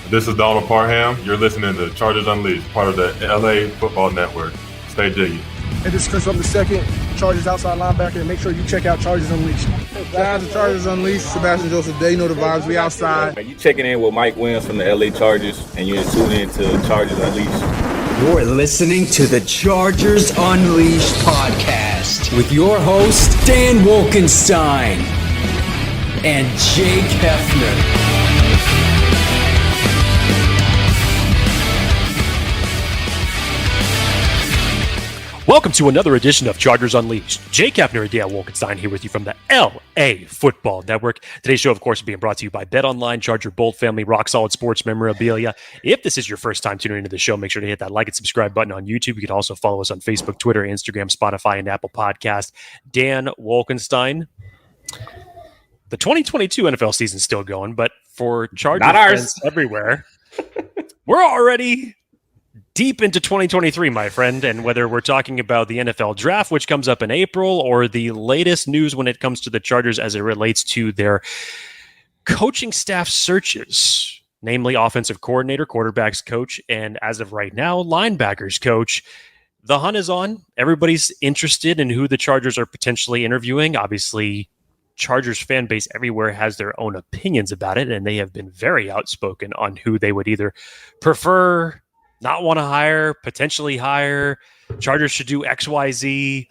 This is Donald Parham. You're listening to Chargers Unleashed, part of the LAFB Network. Stay jiggy. And this is Chris from the second, Chargers outside linebacker, and make sure you check out Chargers Unleashed. Shout out to Chargers Unleashed, Sebastian Joseph Day, you know the vibes, we outside. You checking in with Mike Williams from the LA Chargers, and you're tuning in to Chargers Unleashed. You're listening to the Chargers Unleashed podcast with your host, Dan Wolkenstein and Jake Hefner. Welcome to another edition of Chargers Unleashed. Jake Hefner and Dan Wolkenstein here with you from the LAFB Network. Today's show, of course, is being brought to you by BetOnline, Charger Bolt Family, Rock Solid Sports Memorabilia. If this is your first time tuning into the show, make sure to hit that like and subscribe button on YouTube. You can also follow us on Facebook, Twitter, Instagram, Spotify, and Apple Podcast. Dan Wolkenstein. The 2022 NFL season's still going, but for Chargers fans everywhere, we're already deep into 2023, my friend, and whether we're talking about the NFL draft, which comes up in April, or the latest news when it comes to the Chargers as it relates to their coaching staff searches, namely offensive coordinator, quarterbacks coach, and as of right now, linebackers coach. The hunt is on. Everybody's interested in who the Chargers are potentially interviewing. Obviously, Chargers fan base everywhere has their own opinions about it, and they have been very outspoken on who they would either prefer, not want to hire, potentially hire. Chargers should do X, Y, Z.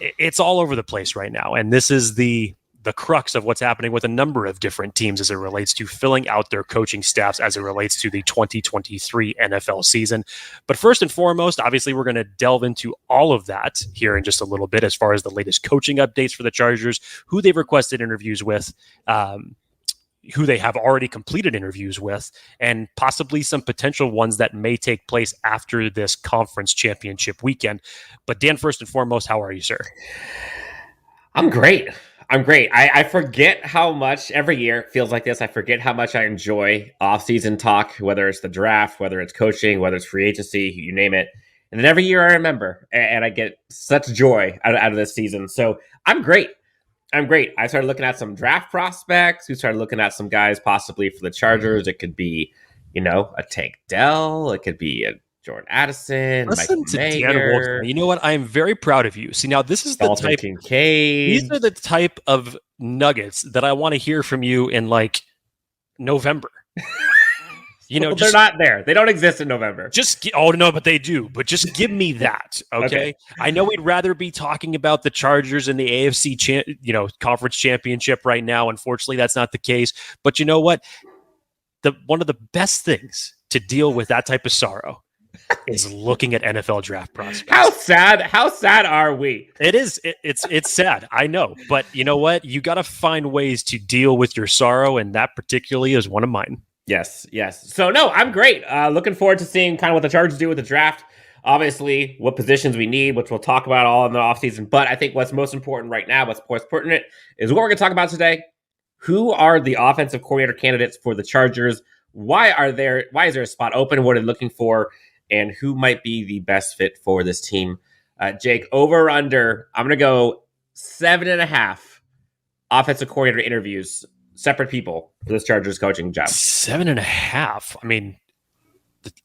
It's all over the place right now. And this is the crux of what's happening with a number of different teams as it relates to filling out their coaching staffs as it relates to the 2023 NFL season. But first and foremost, obviously, we're going to delve into all of that here in just a little bit as far as the latest coaching updates for the Chargers, who they've requested interviews with, who they have already completed interviews with, and possibly some potential ones that may take place after this conference championship weekend. But Dan, first and foremost, how are you, sir? I'm great. I forget how much every year it feels like this. I forget how much I enjoy off-season talk, whether it's the draft, whether it's coaching, whether it's free agency, you name it. And then every year I remember, and I get such joy out of this season. So I'm great. I started looking at some draft prospects. We started looking at some guys possibly for the Chargers. It could be, a Tank Dell. It could be a Jordan Addison. Listen to Dan Wolkenstein. You know what? I am very proud of you. See, now this is the type. These are the type of nuggets that I want to hear from you in like November. Well, they're not there. They don't exist in November. But they do. But just give me that, okay? I know we'd rather be talking about the Chargers and the AFC, conference championship right now. Unfortunately, that's not the case. But you know what? One of the best things to deal with that type of sorrow is looking at NFL draft prospects. How sad are we? It is. It's sad. I know. But you know what? You got to find ways to deal with your sorrow, and that particularly is one of mine. Yes. So, no, I'm great. Looking forward to seeing kind of what the Chargers do with the draft. Obviously, what positions we need, which we'll talk about all in the offseason. But I think what's most important right now, what's most pertinent, is what we're going to talk about today. Who are the offensive coordinator candidates for the Chargers? Why is there a spot open? What are they looking for? And who might be the best fit for this team? Jake, over or under, I'm going to go 7.5 offensive coordinator interviews. Separate people for this Chargers coaching job. 7.5. I mean,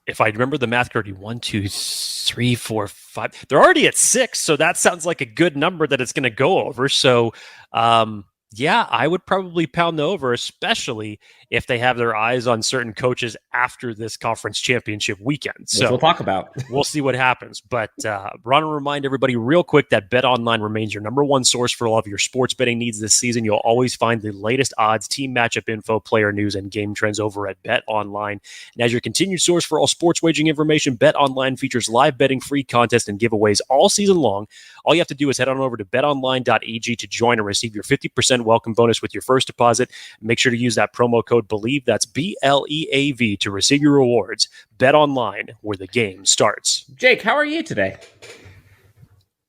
if I remember the math correctly, 1, 2, 3, 4, 5. They're already at 6, so that sounds like a good number that it's going to go over. So, I would probably pound the over, especially if they have their eyes on certain coaches after this conference championship weekend. So we'll talk about. We'll see what happens. But want to remind everybody real quick that BetOnline remains your number one source for all of your sports betting needs this season. You'll always find the latest odds, team matchup info, player news, and game trends over at BetOnline. And as your continued source for all sports wagering information, BetOnline features live betting, free contests, and giveaways all season long. All you have to do is head on over to betonline.ag to join and receive your 50% welcome bonus with your first deposit. Make sure to use that promo code BELIEVE, that's BLEAV, to receive your rewards. Bet online, where the game starts. Jake, how are you today?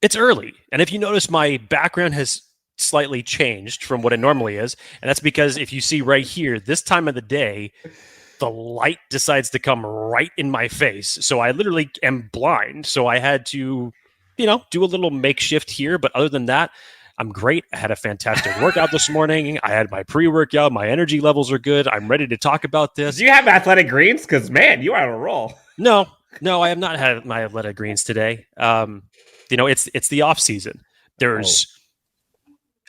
It's early, and if you notice, my background has slightly changed from what it normally is, and that's because if you see right here, this time of the day, the light decides to come right in my face, so I literally am blind, so I had to, do a little makeshift here, but other than that, I'm great. I had a fantastic workout this morning. I had my pre-workout. My energy levels are good. I'm ready to talk about this. Do you have athletic greens? Because, man, you are on a roll. No, I have not had my athletic greens today. It's the off season. There's,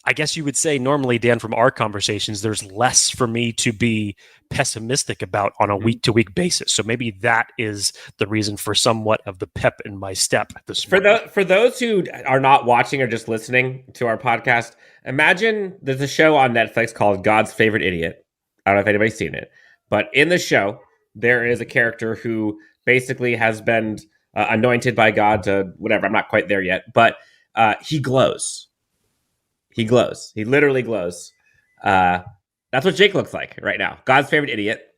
I guess you would say normally, Dan, from our conversations, there's less for me to be pessimistic about on a week-to-week basis. So maybe that is the reason for somewhat of the pep in my step this morning. For those who are not watching or just listening to our podcast, imagine there's a show on Netflix called God's Favorite Idiot. I don't know if anybody's seen it, but in the show, there is a character who basically has been anointed by God to whatever. I'm not quite there yet, but he glows. He glows. He literally glows. That's what Jake looks like right now. God's favorite idiot.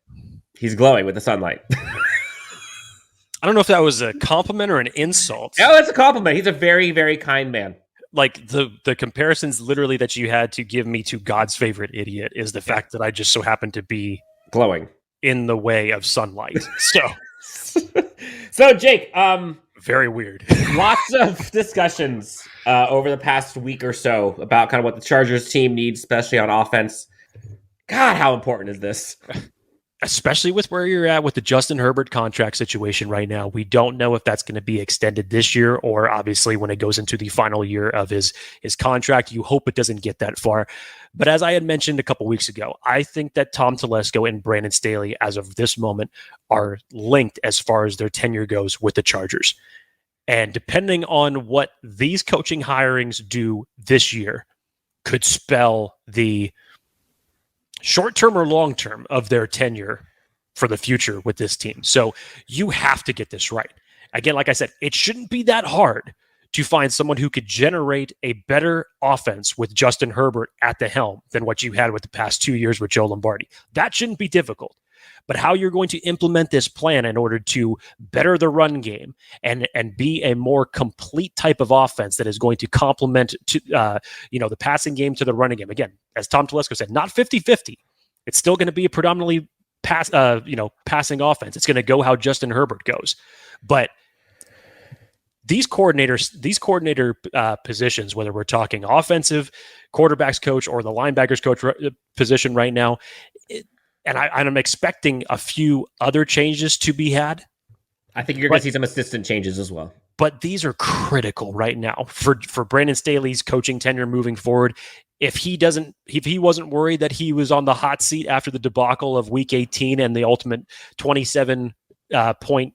He's glowing with the sunlight. I don't know if that was a compliment or an insult. Oh, it's a compliment. He's a very, very kind man. Like the comparisons literally that you had to give me to God's favorite idiot is the fact that I just so happen to be glowing in the way of sunlight. So Jake, very weird. Lots of discussions over the past week or so about kind of what the Chargers team needs, especially on offense. God, how important is this? Especially with where you're at with the Justin Herbert contract situation right now. We don't know if that's going to be extended this year or obviously when it goes into the final year of his contract. You hope it doesn't get that far. But as I had mentioned a couple weeks ago, I think that Tom Telesco and Brandon Staley, as of this moment, are linked as far as their tenure goes with the Chargers. And depending on what these coaching hirings do this year could spell the short-term or long-term of their tenure for the future with this team. So you have to get this right. Again, like I said, it shouldn't be that hard to find someone who could generate a better offense with Justin Herbert at the helm than what you had with the past 2 years with Joe Lombardi. That shouldn't be difficult. But how you're going to implement this plan in order to better the run game and be a more complete type of offense that is going to complement the passing game to the running game. Again, as Tom Telesco said, not 50-50. It's still going to be a predominantly passing offense. It's going to go how Justin Herbert goes. But these coordinator positions, whether we're talking offensive quarterbacks coach or the linebackers coach position right now, and I'm expecting a few other changes to be had. I think you're going to see some assistant changes as well. But these are critical right now for Brandon Staley's coaching tenure moving forward. If he wasn't worried that he was on the hot seat after the debacle of Week 18 and the ultimate 27 point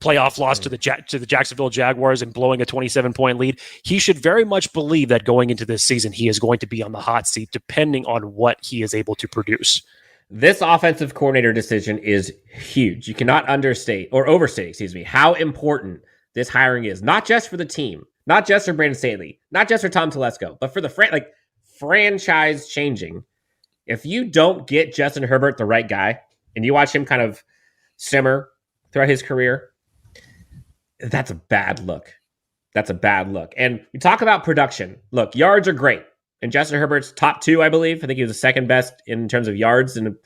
playoff loss to the Jacksonville Jaguars and blowing a 27-point lead, he should very much believe that going into this season, he is going to be on the hot seat depending on what he is able to produce. This offensive coordinator decision is huge. You cannot overstate, how important this hiring is, not just for the team, not just for Brandon Staley, not just for Tom Telesco, but for the franchise changing. If you don't get Justin Herbert the right guy and you watch him kind of simmer throughout his career, that's a bad look. That's a bad look. And you talk about production. Look, yards are great. And Justin Herbert's top 2, I believe. I think he was the second best in terms of yards. And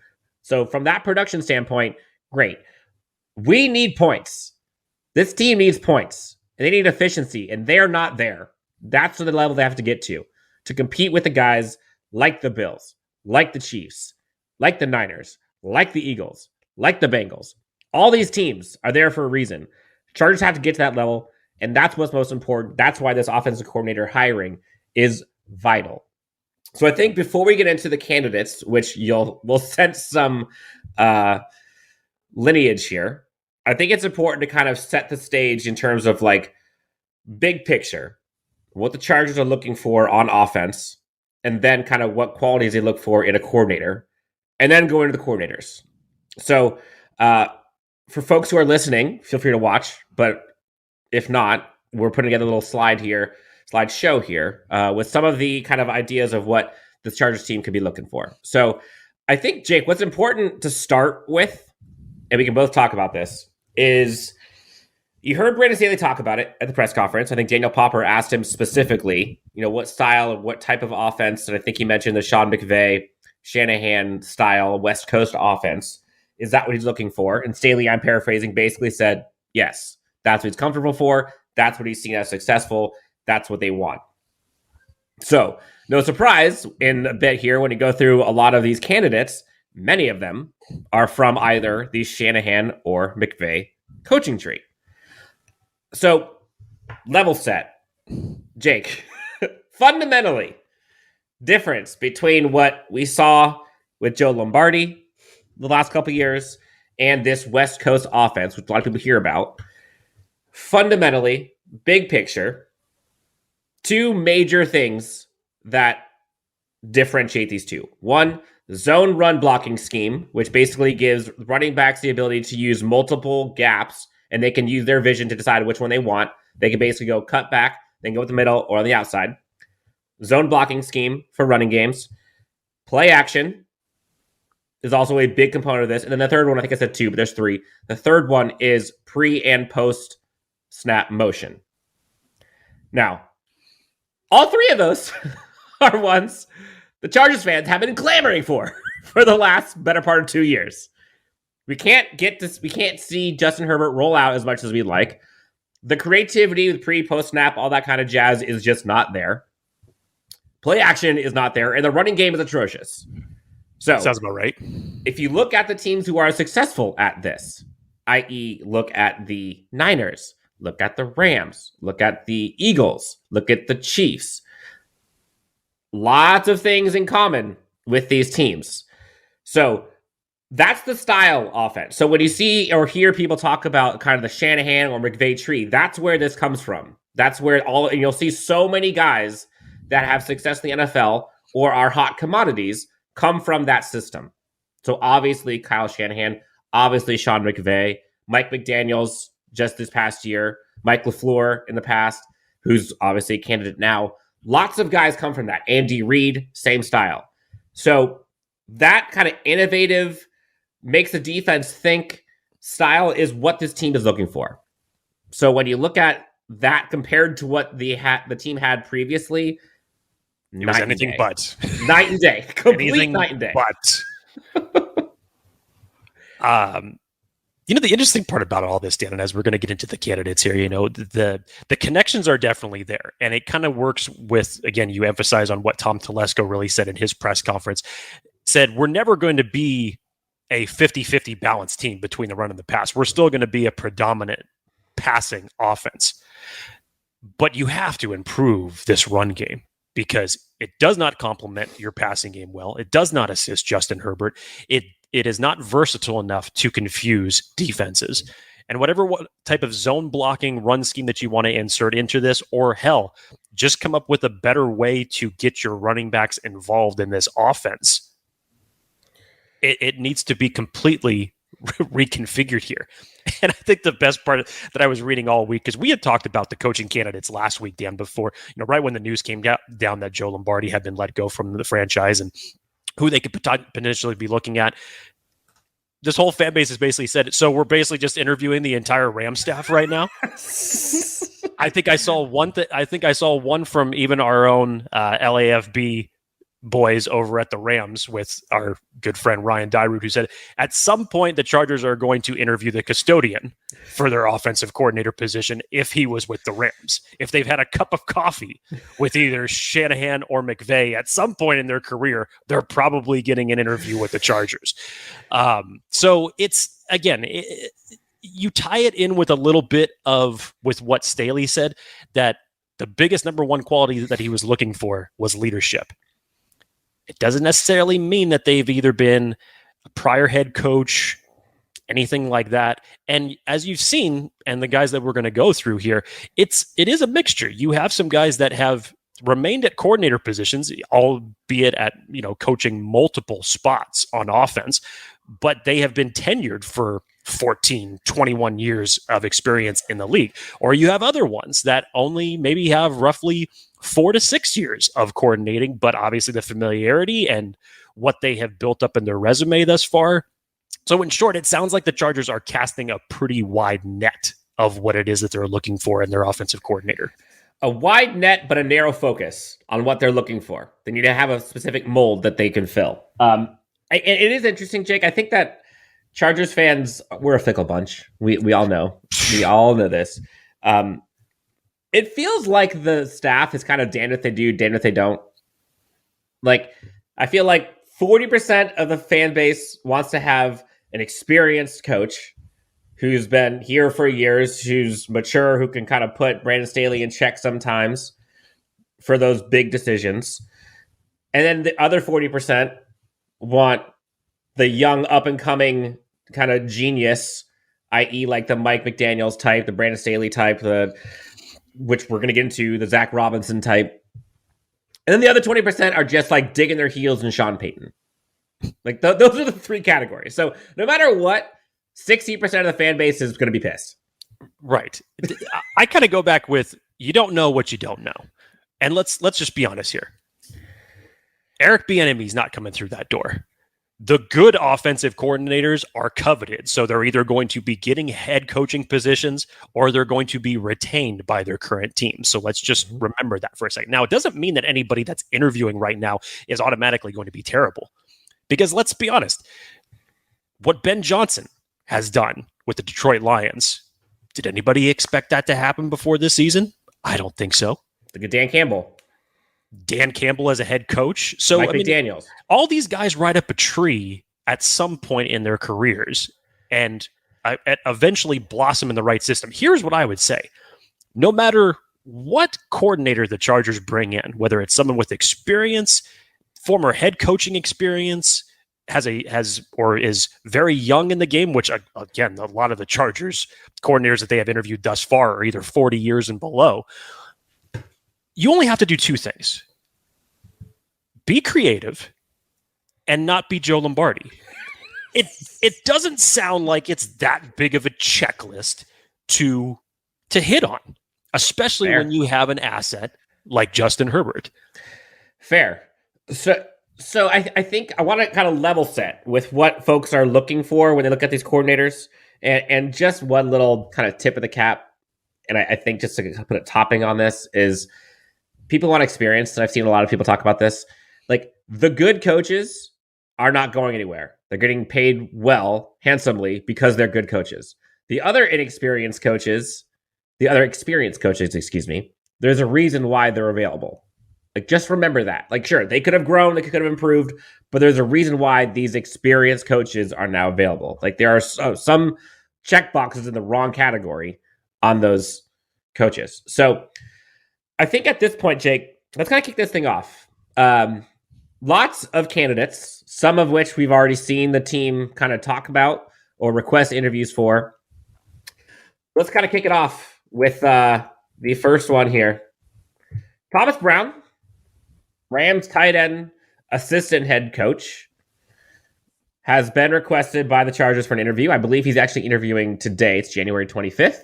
so from that production standpoint, great. We need points. This team needs points. And they need efficiency. And they're not there. That's the level they have to get to compete with the guys like the Bills, like the Chiefs, like the Niners, like the Eagles, like the Bengals. All these teams are there for a reason. Chargers have to get to that level, and that's what's most important. That's why this offensive coordinator hiring is vital. So I think before we get into the candidates, which we'll sense some lineage here, I think it's important to kind of set the stage in terms of big picture, what the Chargers are looking for on offense, and then kind of what qualities they look for in a coordinator, and then go into the coordinators. So for folks who are listening, feel free to watch, but if not, we're putting together a little slideshow here with some of the kind of ideas of what the Chargers team could be looking for. So I think, Jake, what's important to start with, and we can both talk about this, is you heard Brandon Staley talk about it at the press conference. I think Daniel Popper asked him specifically, what style and what type of offense, and I think he mentioned the Sean McVay, Shanahan style West Coast offense. Is that what he's looking for? And Staley, I'm paraphrasing, basically said, yes, that's what he's comfortable for. That's what he's seen as successful. That's what they want. So no surprise in a bit here when you go through a lot of these candidates, many of them are from either the Shanahan or McVay coaching tree. So level set, Jake, fundamentally difference between what we saw with Joe Lombardi the last couple of years and this West Coast offense, which a lot of people hear about. Fundamentally, big picture, two major things that differentiate these two. One, zone run blocking scheme, which basically gives running backs the ability to use multiple gaps, and they can use their vision to decide which one they want. They can basically go cut back, then go with the middle or on the outside. Zone blocking scheme for running games. Play action is also a big component of this. And then the third one, I think I said 2, but there's 3. The third one is pre and post snap motion. Now, all 3 of those are ones the Chargers fans have been clamoring for the last better part of 2 years. We can't see Justin Herbert roll out as much as we'd like. The creativity with pre, post snap, all that kind of jazz is just not there. Play action is not there, and the running game is atrocious. So sounds about right. If you look at the teams who are successful at this, i.e., look at the Niners, look at the Rams, look at the Eagles, look at the Chiefs. Lots of things in common with these teams. So that's the style offense. So when you see or hear people talk about kind of the Shanahan or McVay tree, that's where this comes from. That's where and you'll see so many guys that have success in the NFL or are hot commodities come from that system. So obviously Kyle Shanahan, obviously Sean McVay, Mike McDaniels just this past year, Mike LeFleur in the past, who's obviously a candidate now. Lots of guys come from that. Andy Reid, same style. So that kind of innovative, makes the defense think style is what this team is looking for. So when you look at that compared to what the team had previously, it was anything but. Night and day. Complete night and day. But. The interesting part about all this, Dan, and as we're going to get into the candidates here, the connections are definitely there. And it kind of works with, again, you emphasize on what Tom Telesco really said in his press conference, said we're never going to be a 50-50 balanced team between the run and the pass. We're still going to be a predominant passing offense. But you have to improve this run game, because it does not complement your passing game well. It does not assist Justin Herbert. It is not versatile enough to confuse defenses. And what type of zone blocking run scheme that you want to insert into this, or hell, just come up with a better way to get your running backs involved in this offense. It needs to be completely reconfigured here. And I think the best part that I was reading all week, because we had talked about the coaching candidates last week, Dan, before, right when the news came down that Joe Lombardi had been let go from the franchise and who they could potentially be looking at. This whole fan base has basically said, so we're basically just interviewing the entire Ram staff right now. I think I saw one from even our own LAFB boys over at the Rams with our good friend Ryan Dyrud, who said at some point the Chargers are going to interview the custodian for their offensive coordinator position if he was with the Rams. If they've had a cup of coffee with either Shanahan or McVay at some point in their career, they're probably getting an interview with the Chargers. So it's, again, you tie it in with a little bit of with what Staley said, that the biggest number one quality that he was looking for was leadership. It doesn't necessarily mean that they've either been a prior head coach, anything like that. And as you've seen, and the guys that we're going to go through here, it is a mixture. You have some guys that have remained at coordinator positions, albeit at, coaching multiple spots on offense, but they have been tenured for 14, 21 years of experience in the league. Or you have other ones that only maybe have roughly 4 to 6 years of coordinating, but obviously the familiarity and what they have built up in their resume thus far. So in short, it sounds like the Chargers are casting a pretty wide net of what it is that they're looking for in their offensive coordinator. A wide net, but a narrow focus on what they're looking for. They need to have a specific mold that they can fill. It is interesting, Jake. I think that Chargers fans, we're a fickle bunch. We all know. We all know this. It feels like the staff is kind of damned if they do, damned if they don't. Like, I feel like 40% of the fan base wants to have an experienced coach who's been here for years, who's mature, who can kind of put Brandon Staley in check sometimes for those big decisions. And then the other 40% want the young, up-and-coming kind of genius, i.e. like the Mike McDaniels type, the Brandon Staley type, which we're going to get into, the Zac Robinson type. And then the other 20% are just like digging their heels in Sean Payton. Like those are the three categories. So no matter what, 60% of the fan base is going to be pissed. Right. I kind of go back with, you don't know what you don't know. And let's just be honest here. Eric Bieniemy's not coming through that door. The good offensive coordinators are coveted, so they're either going to be getting head coaching positions or they're going to be retained by their current team. So let's just remember that for a second. Now, it doesn't mean that anybody that's interviewing right now is automatically going to be terrible. Because let's be honest, what Ben Johnson has done with the Detroit Lions, did anybody expect that to happen before this season? I don't think so. Look at Dan Campbell. Dan Campbell as a head coach. So Mike McDaniels. All these guys ride up a tree at some point in their careers and eventually blossom in the right system. Here's what I would say. No matter what coordinator the Chargers bring in, whether it's someone with experience, former head coaching experience, has or is very young in the game, which again, a lot of the Chargers coordinators that they have interviewed thus far are either 40 years and below. You only have to do two things. Be creative and not be Joe Lombardi. It doesn't sound like it's that big of a checklist to hit on, especially Fair. when you have an asset like Justin Herbert. Fair. So I think I want to kind of level set with what folks are looking for when they look at these coordinators, and just one little kind of tip of the cap. And I think just to put a topping on this is people want experience. And I've seen a lot of people talk about this. Like, the good coaches are not going anywhere. They're getting paid well, handsomely, because they're good coaches. The other experienced coaches, excuse me, there's a reason why they're available. Like, just remember that. Like, sure, they could have grown, they could have improved, but there's a reason why these experienced coaches are now available. Like, there are some check boxes in the wrong category on those coaches. So I think at this point, Jake, let's kind of kick this thing off. Lots of candidates, some of which we've already seen the team kind of talk about or request interviews for. Let's kind of kick it off with the first one here. Thomas Brown, Rams tight end assistant head coach, has been requested by the Chargers for an interview. I believe he's actually interviewing today. It's January 25th.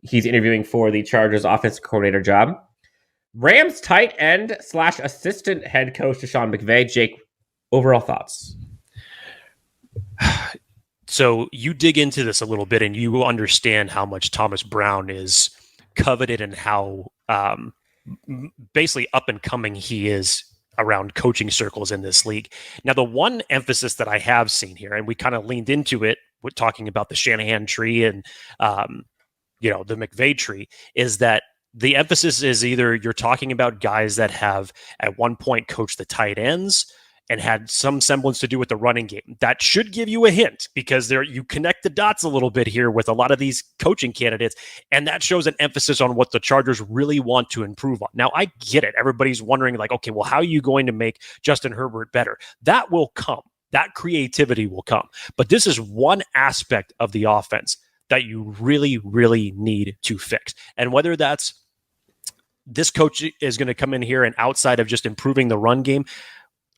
He's interviewing for the Chargers offensive coordinator job. Rams tight end / assistant head coach Deshaun McVay. Jake, overall thoughts? So you dig into this a little bit and you understand how much Thomas Brown is coveted and how basically up and coming he is around coaching circles in this league. Now, the one emphasis that I have seen here, and we kind of leaned into it with talking about the Shanahan tree and the McVay tree, is that the emphasis is either you're talking about guys that have at one point coached the tight ends and had some semblance to do with the running game. That should give you a hint, because you connect the dots a little bit here with a lot of these coaching candidates, and that shows an emphasis on what the Chargers really want to improve on. Now, I get it. Everybody's wondering, like, okay, well, how are you going to make Justin Herbert better? That will come. That creativity will come. But this is one aspect of the offense that you really, really need to fix. And whether that's this coach is going to come in here and outside of just improving the run game,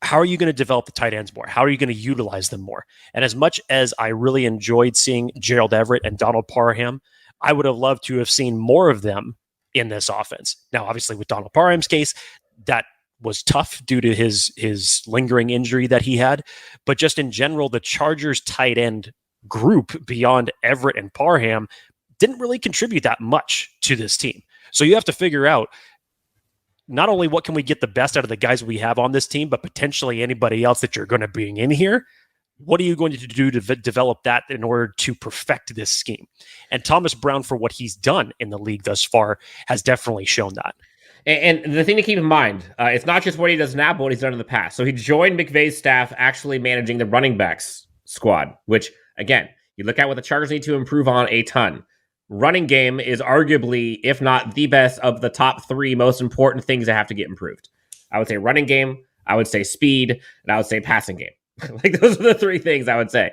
how are you going to develop the tight ends more? How are you going to utilize them more? And as much as I really enjoyed seeing Gerald Everett and Donald Parham, I would have loved to have seen more of them in this offense. Now, obviously, with Donald Parham's case, that was tough due to his lingering injury that he had. But just in general, the Chargers tight end group beyond Everett and Parham didn't really contribute that much to this team. So you have to figure out not only what can we get the best out of the guys we have on this team, but potentially anybody else that you're going to bring in here What are you going to do to develop that in order to perfect this scheme? And Thomas Brown, for what he's done in the league thus far, has definitely shown that. And the thing to keep in mind, it's not just what he does now, but what he's done in the past. So he joined McVay's staff actually managing the running backs squad, which, again, you look at what the Chargers need to improve on a ton. Running game is arguably, if not the best, of the top 3 most important things that have to get improved. I would say running game, I would say speed, and I would say passing game. Like, those are the 3 things I would say.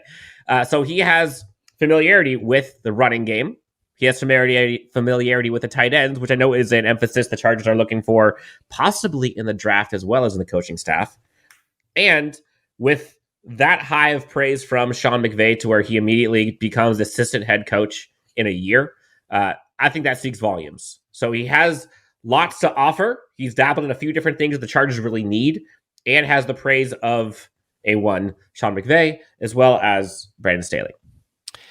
So he has familiarity with the running game. He has familiarity with the tight ends, which I know is an emphasis the Chargers are looking for, possibly in the draft as well as in the coaching staff. And with that high of praise from Sean McVay to where he immediately becomes assistant head coach in a year, I think that speaks volumes. So he has lots to offer. He's dabbled in a few different things that the Chargers really need, and has the praise of A1 Sean McVay as well as Brandon Staley.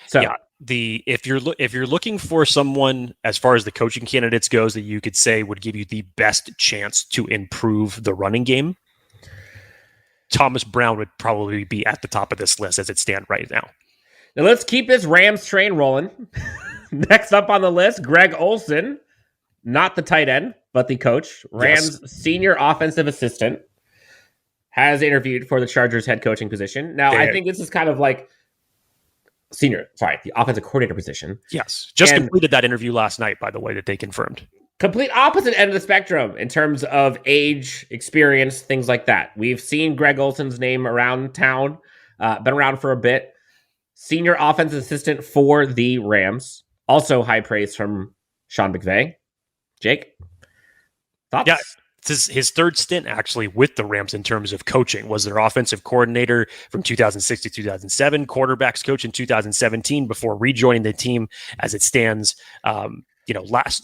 So yeah, if you're looking for someone as far as the coaching candidates goes that you could say would give you the best chance to improve the running game, Thomas Brown would probably be at the top of this list as it stands right now. Now let's keep this Rams train rolling. Next up on the list, Greg Olson, not the tight end, but the coach, Rams senior offensive assistant, has interviewed for the Chargers head coaching position. Now, I think this is kind of like the offensive coordinator position. Yes. Just completed that interview last night, by the way, that they confirmed. Complete opposite end of the spectrum in terms of age, experience, things like that. We've seen Greg Olson's name around town, been around for a bit. Senior offensive assistant for the Rams. Also high praise from Sean McVay. Jake, thoughts? Yeah. This is his 3rd stint actually with the Rams in terms of coaching. Was their offensive coordinator from 2006 to 2007, quarterbacks coach in 2017 before rejoining the team as it stands,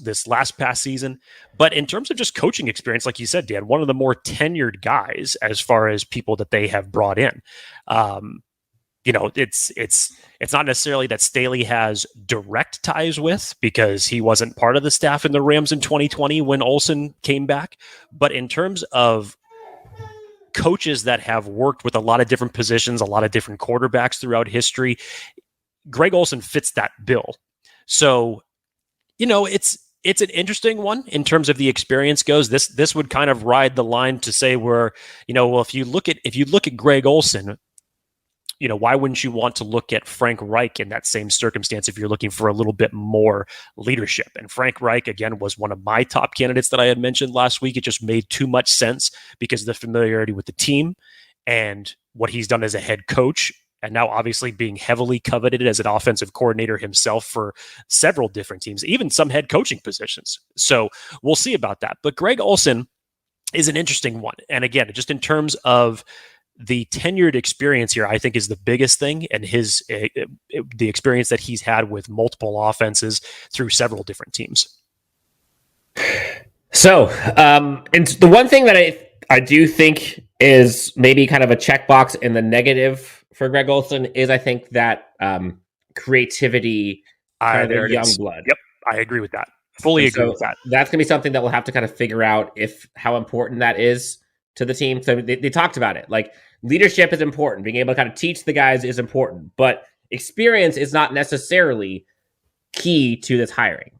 this last past season. But in terms of just coaching experience, like you said, Dan, one of the more tenured guys as far as people that they have brought in. It's not necessarily that Staley has direct ties with, because he wasn't part of the staff in the Rams in 2020 when Olson came back. But in terms of coaches that have worked with a lot of different positions, a lot of different quarterbacks throughout history, Greg Olson fits that bill. So, it's an interesting one in terms of the experience goes. This would kind of ride the line to say where, if you look at Greg Olson, why wouldn't you want to look at Frank Reich in that same circumstance if you're looking for a little bit more leadership? And Frank Reich, again, was one of my top candidates that I had mentioned last week. It just made too much sense because of the familiarity with the team and what he's done as a head coach, and now obviously being heavily coveted as an offensive coordinator himself for several different teams, even some head coaching positions. So we'll see about that. But Greg Olson is an interesting one. And again, just in terms of the tenured experience here, I think, is the biggest thing, and the experience that he's had with multiple offenses through several different teams. So, and the one thing that I do think is maybe kind of a checkbox in the negative for Greg Olson is, I think, that creativity, kind of young blood. Yep, I agree with that. Fully agree with that. That's going to be something that we'll have to kind of figure out how important that is to the team. So they talked about it. Like, leadership is important. Being able to kind of teach the guys is important. But experience is not necessarily key to this hiring.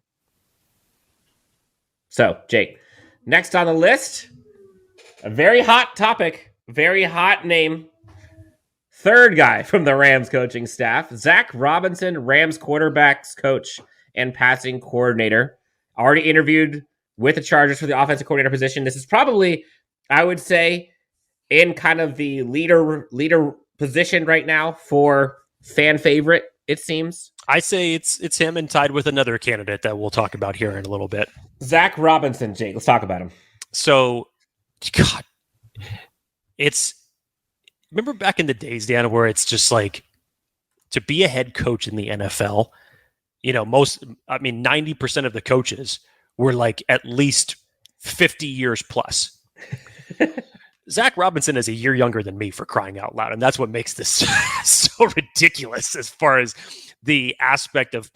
So, Jake, next on the list, a very hot topic, very hot name. 3rd guy from the Rams coaching staff, Zac Robinson, Rams quarterbacks coach and passing coordinator. Already interviewed with the Chargers for the offensive coordinator position. This is probably, I would say, in kind of the leader position right now for fan favorite, it seems. I say it's him, and tied with another candidate that we'll talk about here in a little bit. Zac Robinson, Jake. Let's talk about him. So, God, remember back in the days, Dan, where it's just like, to be a head coach in the NFL, 90% of the coaches were like at least 50 years plus. Zach Robinson is a year younger than me, for crying out loud. And that's what makes this so ridiculous as far as the aspect of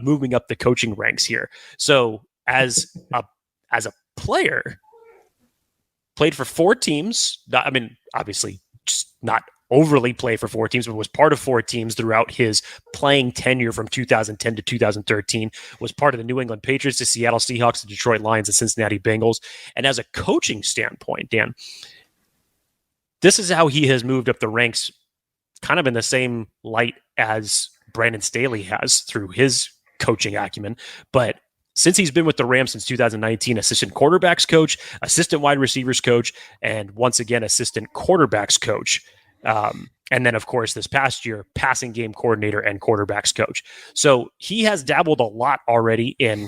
moving up the coaching ranks here. So as a player, played for 4 teams. Obviously just not overly play for four teams, but was part of four teams throughout his playing tenure from 2010 to 2013, was part of the New England Patriots, the Seattle Seahawks, the Detroit Lions, the Cincinnati Bengals. And as a coaching standpoint, Dan, this is how he has moved up the ranks kind of in the same light as Brandon Staley has through his coaching acumen. But since he's been with the Rams since 2019, assistant quarterbacks coach, assistant wide receivers coach, and once again, assistant quarterbacks coach. And then, of course, this past year, passing game coordinator and quarterbacks coach. So he has dabbled a lot already in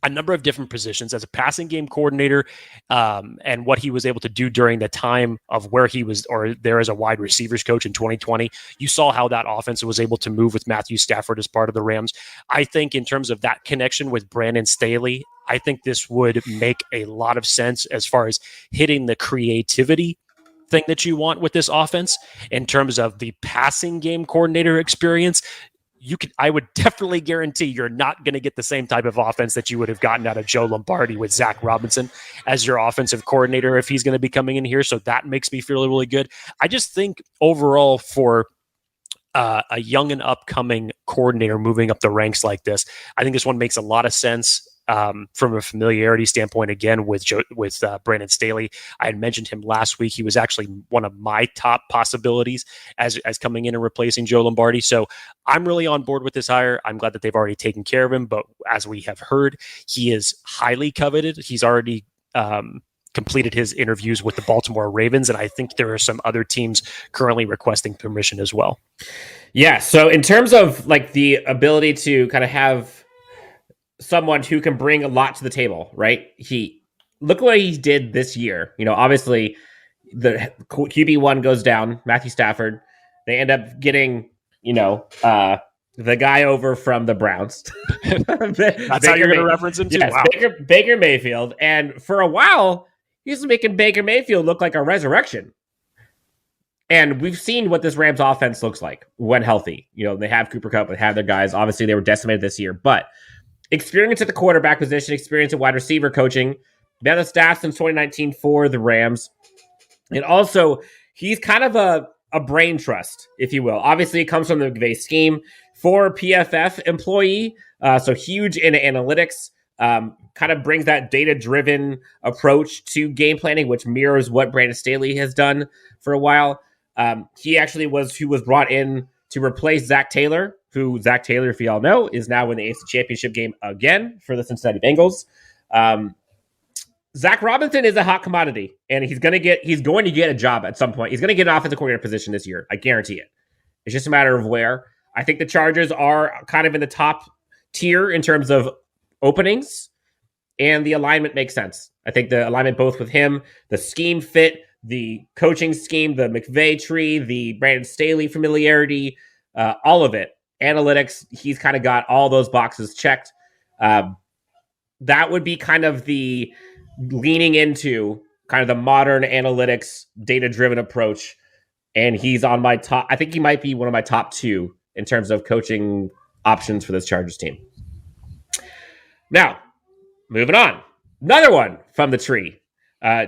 a number of different positions as a passing game coordinator, and what he was able to do during the time of where he was or there as a wide receivers coach in 2020. You saw how that offense was able to move with Matthew Stafford as part of the Rams. I think in terms of that connection with Brandon Staley, I think this would make a lot of sense as far as hitting the creativity thing that you want with this offense in terms of the passing game coordinator experience. I would definitely guarantee you're not going to get the same type of offense that you would have gotten out of Joe Lombardi with Zac Robinson as your offensive coordinator if he's going to be coming in here. So that makes me feel really good. I just think overall for a young and upcoming coordinator moving up the ranks like this, I think this one makes a lot of sense. From a familiarity standpoint, again, with Brandon Staley. I had mentioned him last week. He was actually one of my top possibilities as coming in and replacing Joe Lombardi. So I'm really on board with this hire. I'm glad that they've already taken care of him. But as we have heard, he is highly coveted. He's already completed his interviews with the Baltimore Ravens, and I think there are some other teams currently requesting permission as well. Yeah. So in terms of like the ability to kind of have someone who can bring a lot to the table, right? Look what he did this year. Obviously the QB1 goes down, Matthew Stafford. They end up getting, the guy over from the Browns. That's how you're going to reference him too. Yes, wow. Baker Mayfield. And for a while, he's making Baker Mayfield look like a resurrection. And we've seen what this Rams offense looks like when healthy. They have Cooper Kupp, they have their guys. Obviously, they were decimated this year, but experience at the quarterback position, experience at wide receiver coaching. Been the staff since 2019 for the Rams. And also, he's kind of a brain trust, if you will. Obviously, it comes from the McVay scheme. For PFF employee, so huge in analytics, kind of brings that data-driven approach to game planning, which mirrors what Brandon Staley has done for a while. He actually was who was brought in to replace Zach Taylor, who Zach Taylor, if you all know, is now in the AFC Championship game again for the Cincinnati Bengals. Zac Robinson is a hot commodity, and he's going to get a job at some point. He's going to get an offensive coordinator position this year. I guarantee it. It's just a matter of where. I think the Chargers are kind of in the top tier in terms of openings, and the alignment makes sense. I think the alignment both with him, the scheme fit, the coaching scheme, the McVay tree, the Brandon Staley familiarity, all of it. Analytics, he's kind of got all those boxes checked. That would be kind of the leaning into kind of the modern analytics, data-driven approach. And he's on my top. I think he might be one of my top two in terms of coaching options for this Chargers team. Now, moving on. Another one from the tree.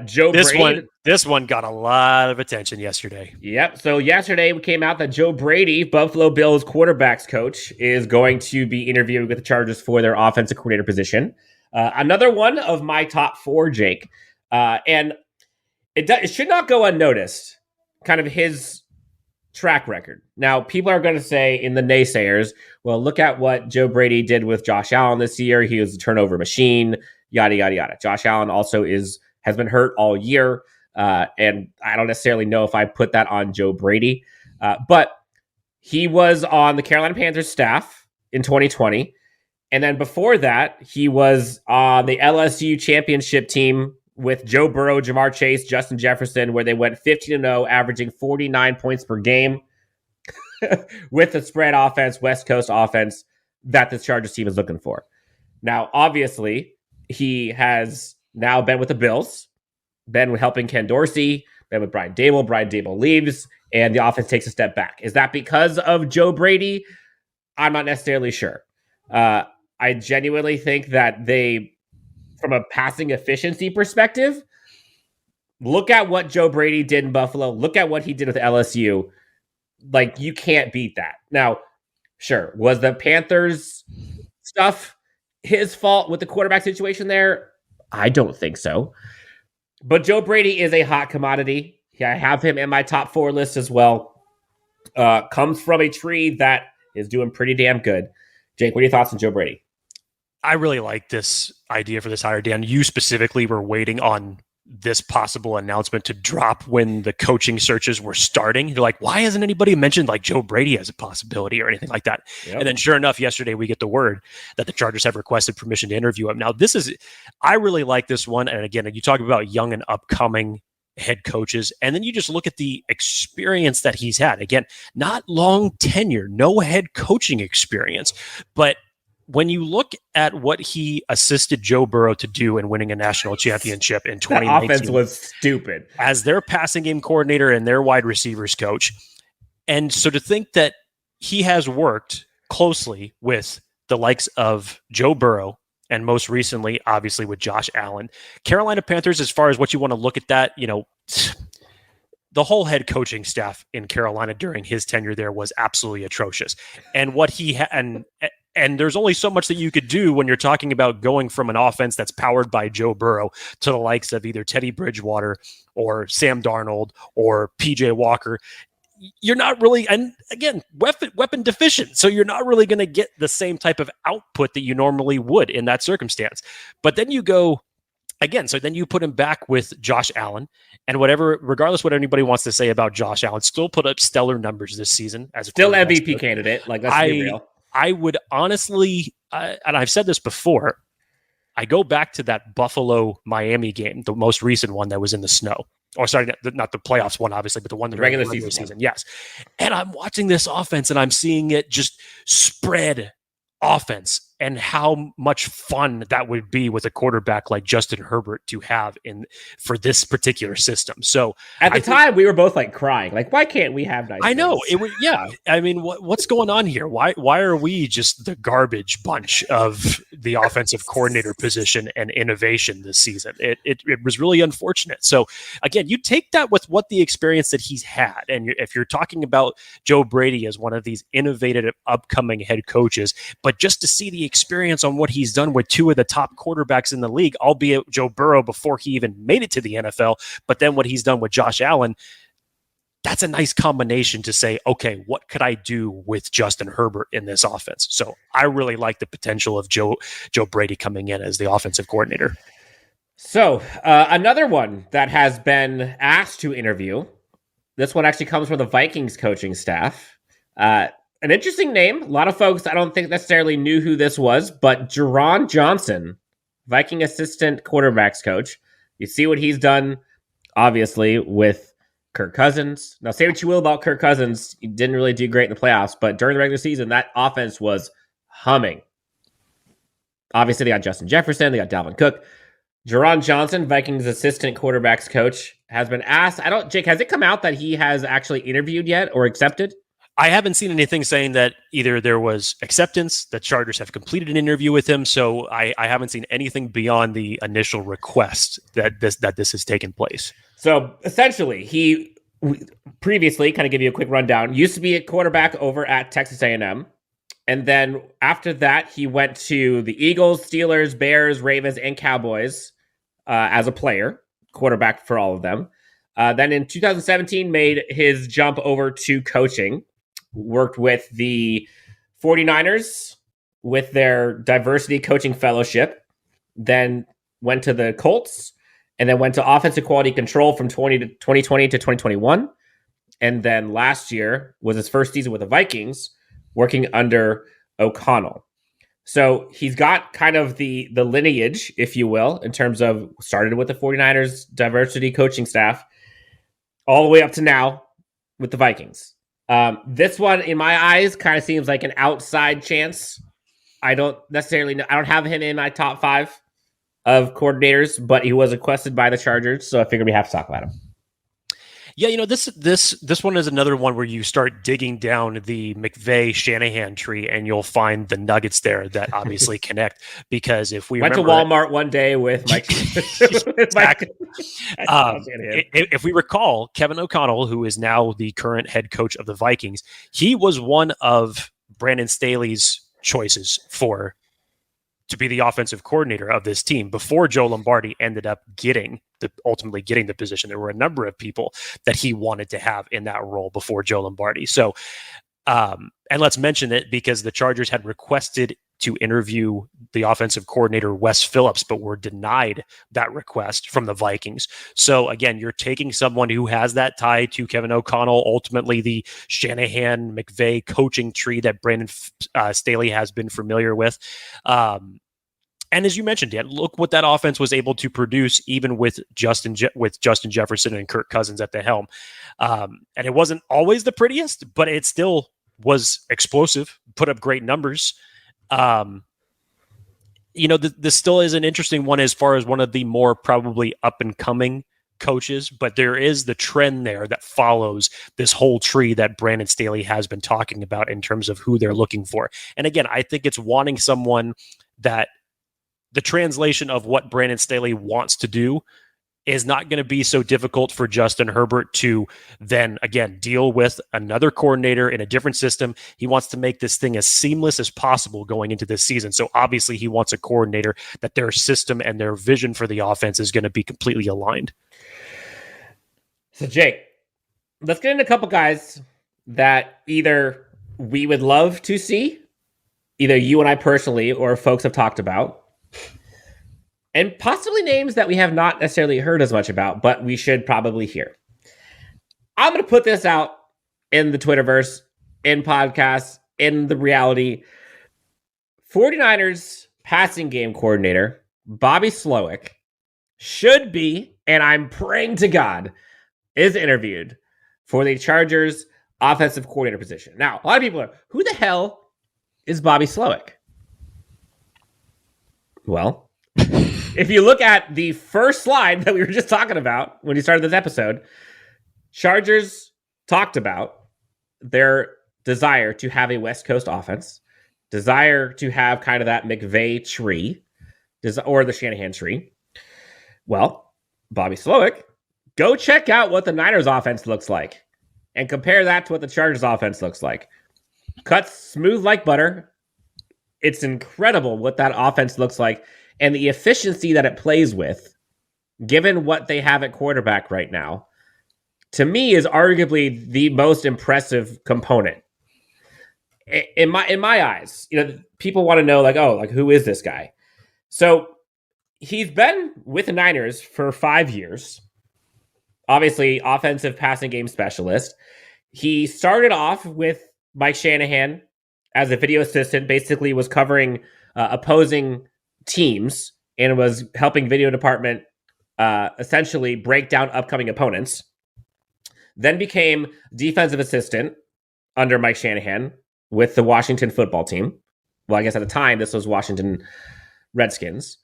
Joe Brady. This one got a lot of attention yesterday. Yep. So yesterday we came out that Joe Brady, Buffalo Bills quarterbacks coach, is going to be interviewing with the Chargers for their offensive coordinator position. Another one of my top four, Jake. And it should not go unnoticed, kind of his track record. Now, people are going to say in the naysayers, well, look at what Joe Brady did with Josh Allen this year. He was a turnover machine, yada, yada, yada. Josh Allen also has been hurt all year. And I don't necessarily know if I put that on Joe Brady, but he was on the Carolina Panthers staff in 2020. And then before that, he was on the LSU championship team with Joe Burrow, Jamar Chase, Justin Jefferson, where they went 15-0, averaging 49 points per game with the spread offense, West Coast offense that this Chargers team is looking for. Now, obviously, he has now been with the Bills, been helping Ken Dorsey, been with Brian Dable. Brian Dable leaves, and the offense takes a step back. Is that because of Joe Brady? I'm not necessarily sure. I genuinely think that they, from a passing efficiency perspective, look at what Joe Brady did in Buffalo. Look at what he did with LSU. Like, you can't beat that. Now, sure, was the Panthers stuff his fault with the quarterback situation there? I don't think so. But Joe Brady is a hot commodity. I have him in my top 4 list as well. Comes from a tree that is doing pretty damn good. Jake, what are your thoughts on Joe Brady? I really like this idea for this hire, Dan. You specifically were waiting on this possible announcement to drop when the coaching searches were starting. You're like, why hasn't anybody mentioned like Joe Brady as a possibility or anything like that? Yep. And then sure enough, yesterday we get the word that the Chargers have requested permission to interview him. Now I really like this one. And again, you talk about young and upcoming head coaches, and then you just look at the experience that he's had. Again, not long tenure, no head coaching experience, but when you look at what he assisted Joe Burrow to do in winning a national championship in 2019, the offense was stupid as their passing game coordinator and their wide receivers coach. And so to think that he has worked closely with the likes of Joe Burrow and most recently, obviously, with Josh Allen, Carolina Panthers, as far as what you want to look at that, the whole head coaching staff in Carolina during his tenure there was absolutely atrocious. And what he and there's only so much that you could do when you're talking about going from an offense that's powered by Joe Burrow to the likes of either Teddy Bridgewater or Sam Darnold or PJ Walker. You're not really, and again, weapon deficient. So you're not really going to get the same type of output that you normally would in that circumstance. But then you go again. So then you put him back with Josh Allen, and whatever, regardless what anybody wants to say about Josh Allen, still put up stellar numbers this season as a still MVP candidate. Like, let's be real. I would honestly, and I've said this before, I go back to that Buffalo-Miami game, the most recent one that was in the snow. Or sorry, not the playoffs one, obviously, but the one that regular season. Yes. And I'm watching this offense and I'm seeing it just spread offense and how much fun that would be with a quarterback like Justin Herbert to have for this particular system. So at the time we were both like crying, like, why can't we have nice I know things? it would. Yeah. I mean, what's going on here? Why are we just the garbage bunch of the offensive coordinator position and innovation this season? It was really unfortunate. So again, you take that with what the experience that he's had. And if you're talking about Joe Brady as one of these innovative upcoming head coaches, but just to see the experience on what he's done with 2 of the top quarterbacks in the league, albeit Joe Burrow before he even made it to the NFL, but then what he's done with Josh Allen, that's a nice combination to say, okay, what could I do with Justin Herbert in this offense? So I really like the potential of Joe Brady coming in as the offensive coordinator. So another one that has been asked to interview, this one actually comes from the Vikings coaching staff. An interesting name. A lot of folks, I don't think necessarily knew who this was, but Jerron Johnson, Viking assistant quarterbacks coach. You see what he's done, obviously, with Kirk Cousins. Now, say what you will about Kirk Cousins. He didn't really do great in the playoffs, but during the regular season, that offense was humming. Obviously, they got Justin Jefferson. They got Dalvin Cook. Jerron Johnson, Vikings assistant quarterbacks coach, has been asked. Jake, has it come out that he has actually interviewed yet or accepted? I haven't seen anything saying that either there was acceptance, that Chargers have completed an interview with him. So I haven't seen anything beyond the initial request that this has taken place. So essentially, he previously, kind of give you a quick rundown, used to be a quarterback over at Texas A&M. And then after that, he went to the Eagles, Steelers, Bears, Ravens, and Cowboys as a player, quarterback for all of them. Then in 2017, made his jump over to coaching. Worked with the 49ers with their diversity coaching fellowship, then went to the Colts, and then went to offensive quality control from 2020 to 2021. And then last year was his first season with the Vikings, working under O'Connell. So he's got kind of the lineage, if you will, in terms of started with the 49ers diversity coaching staff all the way up to now with the Vikings. This one, in my eyes, kind of seems like an outside chance. I don't necessarily know. I don't have him in my top 5 of coordinators, but he was requested by the Chargers, so I figured we have to talk about him. Yeah, this one is another one where you start digging down the McVay-Shanahan tree, and you'll find the nuggets there that obviously connect. Because if we went to Walmart one day with Mike, exactly. Shanahan. If we recall, Kevin O'Connell, who is now the current head coach of the Vikings, he was one of Brandon Staley's choices to be the offensive coordinator of this team before Joe Lombardi ended up ultimately getting the position. There were a number of people that he wanted to have in that role before Joe Lombardi. So, and let's mention it because the Chargers had requested to interview the offensive coordinator, Wes Phillips, but were denied that request from the Vikings. So again, you're taking someone who has that tie to Kevin O'Connell, ultimately the Shanahan McVay coaching tree that Brandon Staley has been familiar with. And as you mentioned, Dan, look what that offense was able to produce, even with Justin Jefferson and Kirk Cousins at the helm. And it wasn't always the prettiest, but it still was explosive, put up great numbers. This still is an interesting one as far as one of the more probably up and coming coaches, but there is the trend there that follows this whole tree that Brandon Staley has been talking about in terms of who they're looking for. And again, I think it's wanting someone that the translation of what Brandon Staley wants to do is not going to be so difficult for Justin Herbert to then, again, deal with another coordinator in a different system. He wants to make this thing as seamless as possible going into this season. So obviously he wants a coordinator that their system and their vision for the offense is going to be completely aligned. So Jake, let's get into a couple guys that either we would love to see, either you and I personally or folks have talked about, and possibly names that we have not necessarily heard as much about, but we should probably hear. I'm going to put this out in the Twitterverse, in podcasts, in the reality. 49ers passing game coordinator, Bobby Slowik, should be, and I'm praying to God, is interviewed for the Chargers offensive coordinator position. Now, a lot of people are, who the hell is Bobby Slowik? Well, if you look at the first slide that we were just talking about when you started this episode, Chargers talked about their desire to have a West Coast offense, desire to have kind of that McVay tree, or the Shanahan tree. Well, Bobby Slowik, go check out what the Niners offense looks like and compare that to what the Chargers offense looks like. Cuts smooth like butter. It's incredible what that offense looks like. And the efficiency that it plays with, given what they have at quarterback right now, to me is arguably the most impressive component. In my eyes, people want to know, who is this guy? So he's been with the Niners for 5 years. Obviously, offensive passing game specialist. He started off with Mike Shanahan as a video assistant, basically was covering opposing teams and was helping video department essentially break down upcoming opponents. Then became defensive assistant under Mike Shanahan with the Washington football team. Well, I guess at the time, this was Washington Redskins.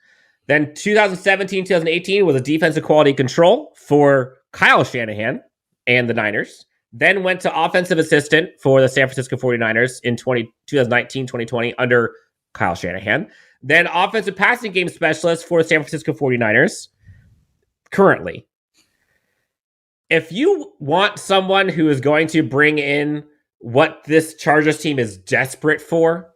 Then 2017, 2018 was a defensive quality control for Kyle Shanahan and the Niners. Then went to offensive assistant for the San Francisco 49ers in 2019, 2020 under Kyle Shanahan. Then offensive passing game specialist for the San Francisco 49ers currently. If you want someone who is going to bring in what this Chargers team is desperate for,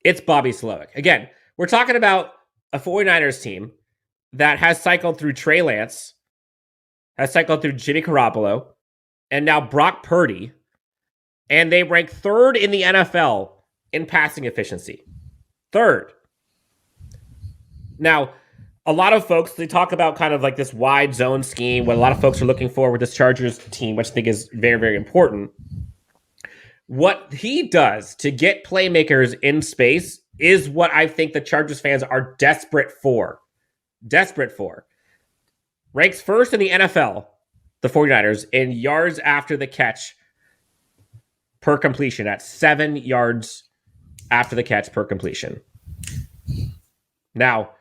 it's Bobby Slowik. Again, we're talking about a 49ers team that has cycled through Trey Lance, has cycled through Jimmy Garoppolo, and now Brock Purdy, and they rank third in the NFL in passing efficiency. Third. Now, a lot of folks, they talk about kind of like this wide zone scheme, what a lot of folks are looking for with this Chargers team, which I think is very, very important. What he does to get playmakers in space is what I think the Chargers fans are desperate for. Desperate for. Ranks first in the NFL, the 49ers, in yards after the catch per completion at 7 yards after the catch per completion. Now,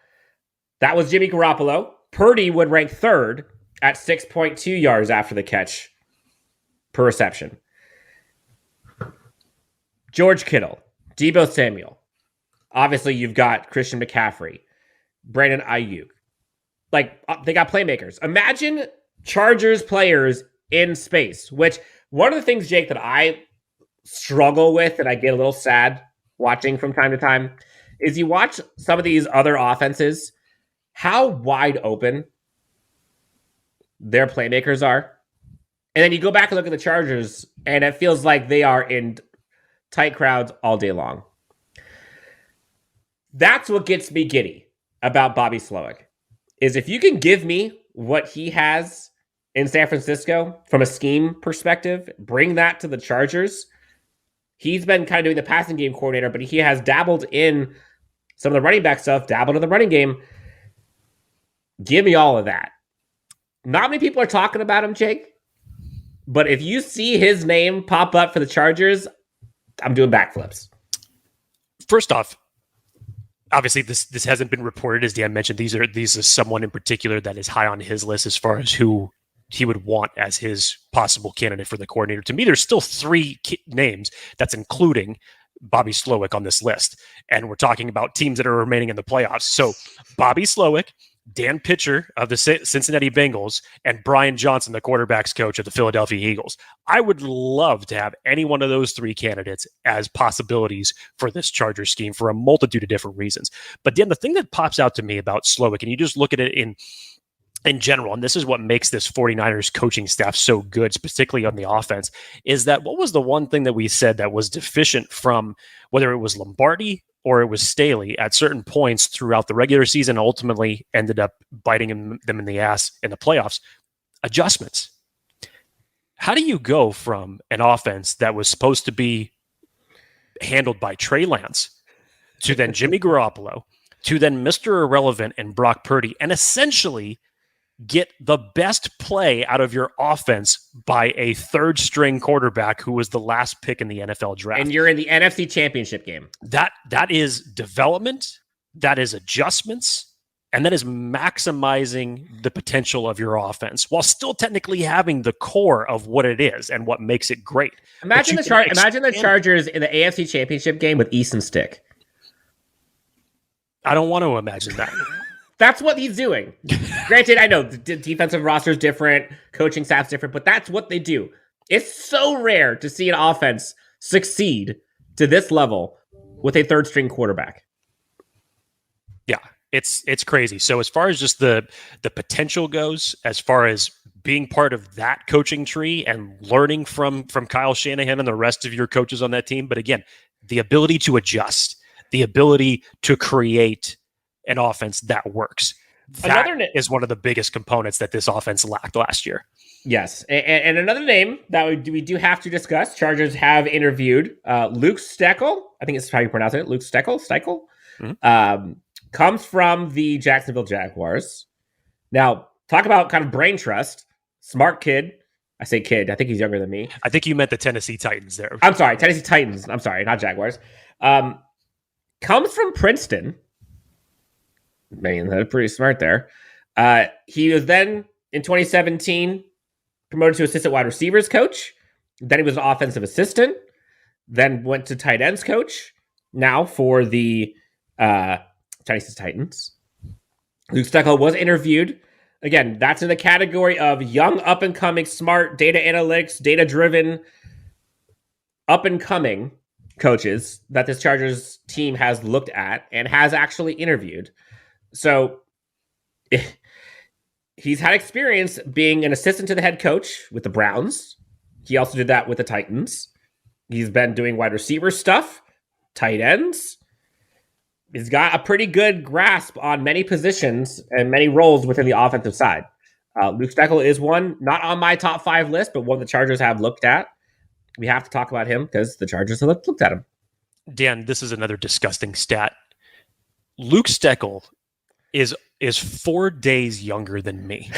that was Jimmy Garoppolo. Purdy would rank third at 6.2 yards after the catch per reception. George Kittle, Deebo Samuel. Obviously, you've got Christian McCaffrey, Brandon Ayuk. Like, they got playmakers. Imagine Chargers players in space, which one of the things, Jake, that I struggle with and I get a little sad watching from time to time is you watch some of these other offenses, how wide open their playmakers are. And then you go back and look at the Chargers, and it feels like they are in tight crowds all day long. That's what gets me giddy about Bobby Slowik, is if you can give me what he has in San Francisco from a scheme perspective, bring that to the Chargers. He's been kind of doing the passing game coordinator, but he has dabbled in some of the running back stuff, dabbled in the running game. Give me all of that. Not many people are talking about him, Jake, but if you see his name pop up for the Chargers, I'm doing backflips. First off, obviously this hasn't been reported, as Dan mentioned. These are someone in particular that is high on his list as far as who he would want as his possible candidate for the coordinator. To me, there's still three names that's including Bobby Slowik on this list. And we're talking about teams that are remaining in the playoffs. So Bobby Slowik, Dan Pitcher of the Cincinnati Bengals, and Brian Johnson, the quarterback's coach of the Philadelphia Eagles. I would love to have any one of those three candidates as possibilities for this Charger scheme for a multitude of different reasons. But then the thing that pops out to me about Slowik, and you just look at it in general, and this is what makes this 49ers coaching staff so good, particularly on the offense, is that what was the one thing that we said that was deficient from whether it was Lombardi or it was Staley at certain points throughout the regular season, ultimately ended up biting them in the ass in the playoffs? Adjustments. How do you go from an offense that was supposed to be handled by Trey Lance to then Jimmy Garoppolo to then Mr. Irrelevant and Brock Purdy, and essentially get the best play out of your offense by a third string quarterback who was the last pick in the NFL draft? And you're in the NFC Championship game. That is development, that is adjustments, and that is maximizing the potential of your offense while still technically having the core of what it is and what makes it great. Imagine the Chargers in the AFC Championship game with Easton Stick. I don't want to imagine that. That's what he's doing. Granted, I know the defensive roster is different, coaching staff's different, but that's what they do. It's so rare to see an offense succeed to this level with a third string quarterback. Yeah, it's crazy. So as far as just the potential goes, as far as being part of that coaching tree and learning from Kyle Shanahan and the rest of your coaches on that team, but again, the ability to adjust, the ability to create an offense that works. That is one of the biggest components that this offense lacked last year. Yes. And another name that we do have to discuss, Chargers have interviewed Luke Steckel. I think it's how you pronounce it. Luke Steckel? Mm-hmm. Comes from the Jacksonville Jaguars. Now, talk about kind of brain trust. Smart kid. I say kid. I think he's younger than me. I think you meant the Tennessee Titans there. I'm sorry. Tennessee Titans. I'm sorry. Not Jaguars. Comes from Princeton. Man, that's pretty smart there. He was then, in 2017, promoted to assistant wide receivers coach. Then he was an offensive assistant. Then went to tight ends coach. Now for the Tennessee Titans. Luke Steckel was interviewed. Again, that's in the category of young, up-and-coming, smart, data analytics, data-driven, up-and-coming coaches that this Chargers team has looked at and has actually interviewed. So he's had experience being an assistant to the head coach with the Browns. He also did that with the Titans. He's been doing wide receiver stuff, tight ends. He's got a pretty good grasp on many positions and many roles within the offensive side. Luke Steckel is one, not on my top 5 list, but one the Chargers have looked at. We have to talk about him because the Chargers have looked at him. Dan, this is another disgusting stat. Luke Steckel is 4 days younger than me.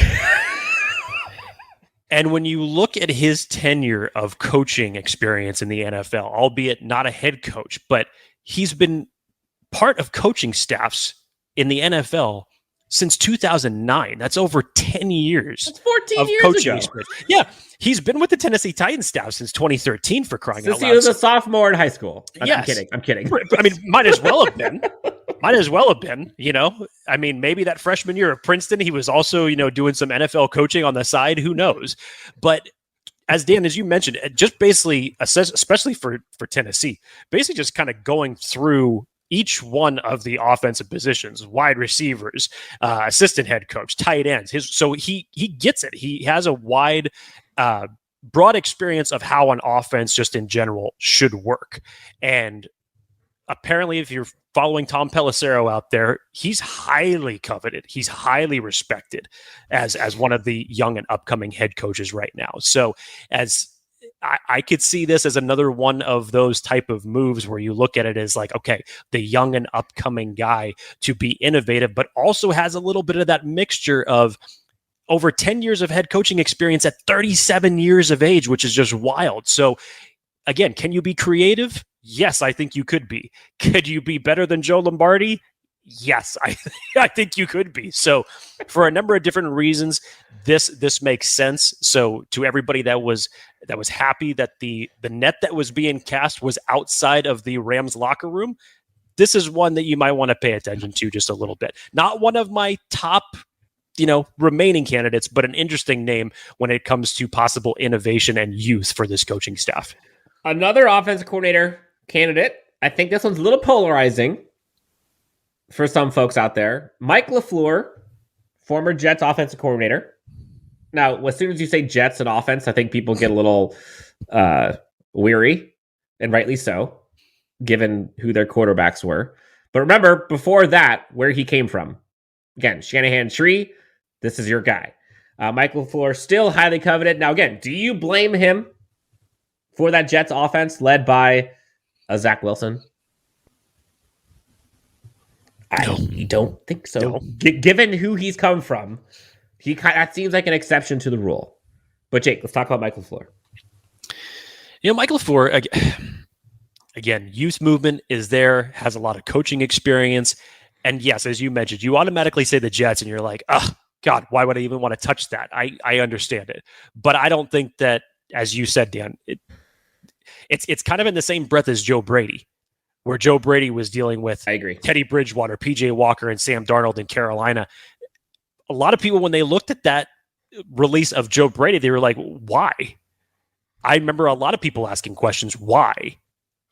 And when you look at his tenure of coaching experience in the NFL, albeit not a head coach, but he's been part of coaching staffs in the NFL since 2009. That's over 10 years. That's 14 of years coaching ago. experience. Yeah, he's been with the Tennessee Titans staff since 2013 for crying out Since he loud. was a sophomore in high school. Yes. I'm kidding. I mean, might as well have been. Might as well have been, I mean, maybe that freshman year at Princeton, he was also, doing some NFL coaching on the side. Who knows? But as you mentioned, just basically, especially for Tennessee, basically just kind of going through each one of the offensive positions, wide receivers, assistant head coach, tight ends. So he gets it. He has a wide, broad experience of how an offense just in general should work. And apparently, if you're following Tom Pelissero out there, he's highly coveted. He's highly respected as one of the young and upcoming head coaches right now. So as I could see this as another one of those type of moves where you look at it as like, okay, the young and upcoming guy to be innovative, but also has a little bit of that mixture of over 10 years of head coaching experience at 37 years of age, which is just wild. So again, can you be creative? Yes, I think you could be. Could you be better than Joe Lombardi? Yes, I think you could be. So for a number of different reasons, this makes sense. So to everybody that was happy that the net that was being cast was outside of the Rams locker room, this is one that you might want to pay attention to just a little bit. Not one of my top remaining candidates, but an interesting name when it comes to possible innovation and youth for this coaching staff. Another offensive coordinator candidate. I think this one's a little polarizing for some folks out there. Mike LeFleur, former Jets offensive coordinator. Now, as soon as you say Jets and offense, I think people get a little weary, and rightly so, given who their quarterbacks were. But remember, before that, where he came from. Again, Shanahan tree, this is your guy. Mike LeFleur, still highly coveted. Now, again, do you blame him for that Jets offense led by Zach Wilson? I don't think so. No. Given who he's come from, that seems like an exception to the rule. But Jake, let's talk about Michael LeFleur. Michael LeFleur, again, youth movement is there, has a lot of coaching experience. And yes, as you mentioned, you automatically say the Jets and you're like, oh, God, why would I even want to touch that? I understand it. But I don't think that, as you said, Dan, it's kind of in the same breath as Joe Brady, where Joe Brady was dealing with Teddy Bridgewater, PJ Walker, and Sam Darnold in Carolina. A lot of people, when they looked at that release of Joe Brady, they were like, why? I remember a lot of people asking questions, why,